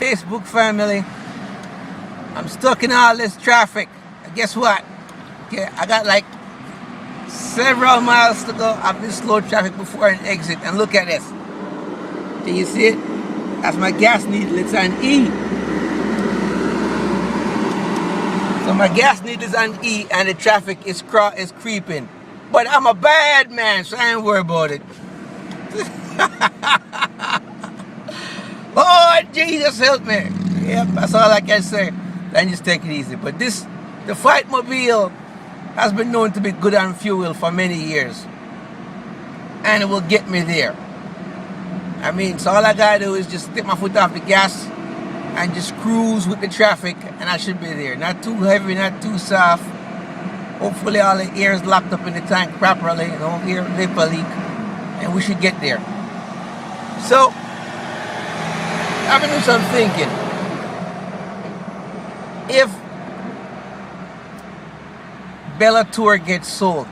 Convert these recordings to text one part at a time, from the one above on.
Facebook family. I'm stuck in all this traffic. And guess what? Okay, I got like several miles to go of this slow traffic before an exit. And look at this. Can you see it? That's my gas needle. It's on E. So my gas needle is on E and the traffic is creeping. But I'm a bad man, so I ain't worried about it. Lord Jesus, help me. Yep, that's all I can say. Then just take it easy. But the Fightmobile has been known to be good on fuel for many years. And it will get me there. I mean, so all I gotta do is just take my foot off the gas and just cruise with the traffic and I should be there. Not too heavy, not too soft. Hopefully all the air is locked up in the tank properly, no air vapor leak, and we should get there. So, I've been doing some thinking. If Bellator gets sold,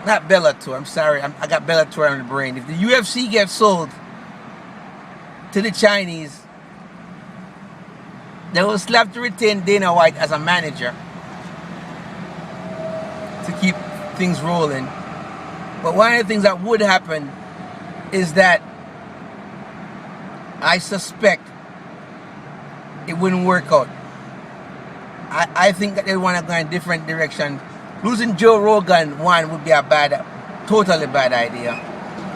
not Bellator, I'm sorry, I got Bellator on the brain. If the UFC gets sold to the Chinese, they will still have to retain Dana White as a manager to keep things rolling. But one of the things that would happen is that I suspect it wouldn't work out. I think that they want to go in a different direction. Losing Joe Rogan, one, would be a totally bad idea.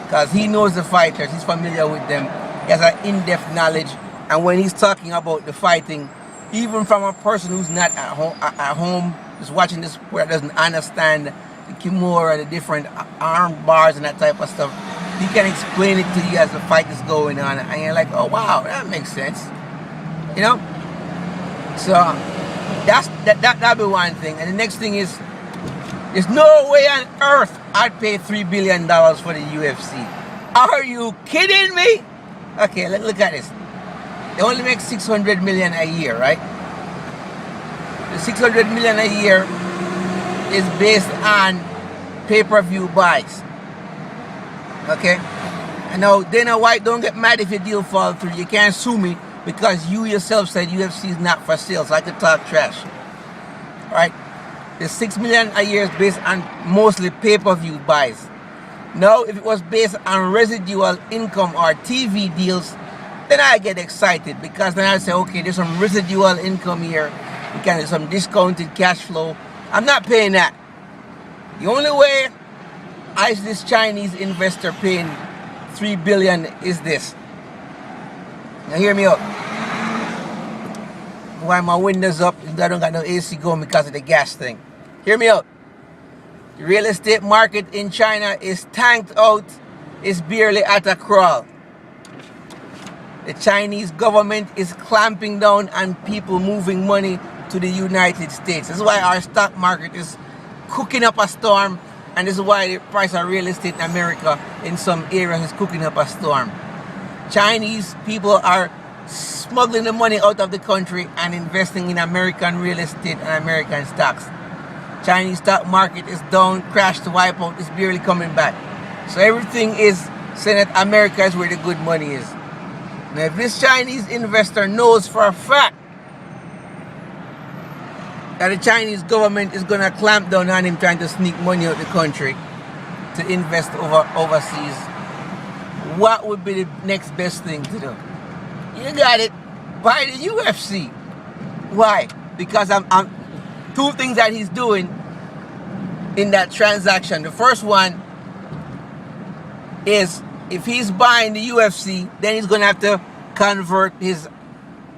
Because he knows the fighters, he's familiar with them, he has an in-depth knowledge. And when he's talking about the fighting, even from a person who's not at home just watching this sport, doesn't understand the kimura, the different arm bars and that type of stuff, he can explain it to you as the fight is going on, and you're like, oh wow, that makes sense, you know. So that'd be one thing. And the next thing is, there's no way on earth I'd pay $3 billion for the UFC. Are you kidding me? Okay, look at this. They only make $600 million a year, right? The $600 million a year is based on pay-per-view buys. Okay? And now Dana White, don't get mad if your deal falls through. You can't sue me because you yourself said UFC is not for sale, so I could talk trash. Alright? The $6 million a year is based on mostly pay-per-view buys. Now, if it was based on residual income or TV deals, then I get excited because then I say, okay, there's some residual income here. We can do some discounted cash flow. I'm not paying that. The only way I see this Chinese investor paying $3 billion is this. Now hear me out. Why my windows up? I don't got no AC going because of the gas thing. Hear me out. The real estate market in China is tanked out. It's barely at a crawl. The Chinese government is clamping down on people moving money to the United States. This is why our stock market is cooking up a storm, and this is why the price of real estate in America in some areas is cooking up a storm. Chinese people are smuggling the money out of the country and investing in American real estate and American stocks. Chinese stock market is down, crashed to wipe out, it's barely coming back. So everything is saying that America is where the good money is. Now if this Chinese investor knows for a fact that the Chinese government is going to clamp down on him trying to sneak money out of the country to invest overseas, what would be the next best thing to do? You got it. Buy the UFC. Why? Because I'm two things that he's doing in that transaction. The first one is, if he's buying the UFC, then he's going to have to convert his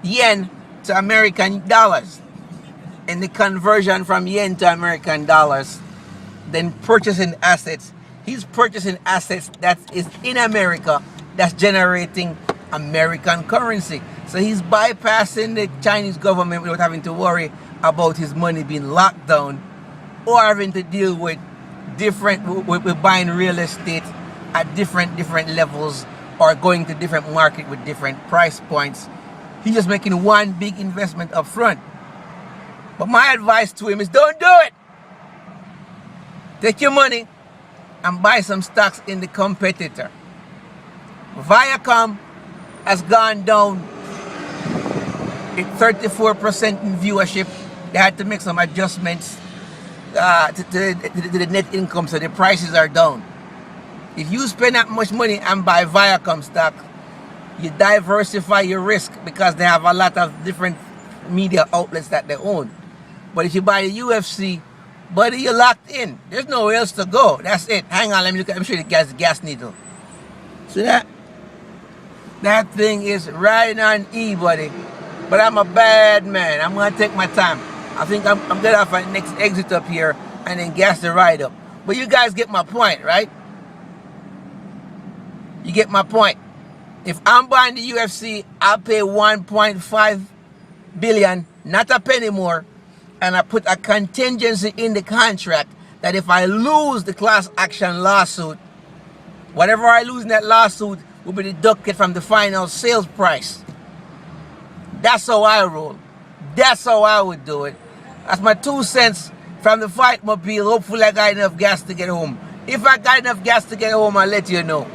yen to American dollars. And the conversion from yen to American dollars, then purchasing assets. He's purchasing assets that is in America that's generating American currency. So he's bypassing the Chinese government without having to worry about his money being locked down or having to deal with with buying real estate at different levels or going to different market with different price points. He's just making one big investment up front. But my advice to him is, don't do it. Take your money and buy some stocks in the competitor. Viacom has gone down 34% in viewership. They had to make some adjustments to the net income, so the prices are down. If you spend that much money and buy Viacom stock, you diversify your risk because they have a lot of different media outlets that they own. But if you buy the UFC, buddy, you're locked in. There's nowhere else to go. That's it. Hang on, let me look at. I'm sure the gas needle. See that? That thing is riding on E, buddy. But I'm a bad man. I'm gonna take my time. I think I'm gonna have a next exit up here and then gas the ride up. But you guys get my point, right? You get my point. If I'm buying the UFC, I'll pay 1.5 billion, not a penny more, and I put a contingency in the contract that if I lose the class action lawsuit, whatever I lose in that lawsuit will be deducted from the final sales price. That's how I roll. That's how I would do it. That's my 2 cents from the fight mobile. Hopefully I got enough gas to get home. If I got enough gas to get home, I'll let you know.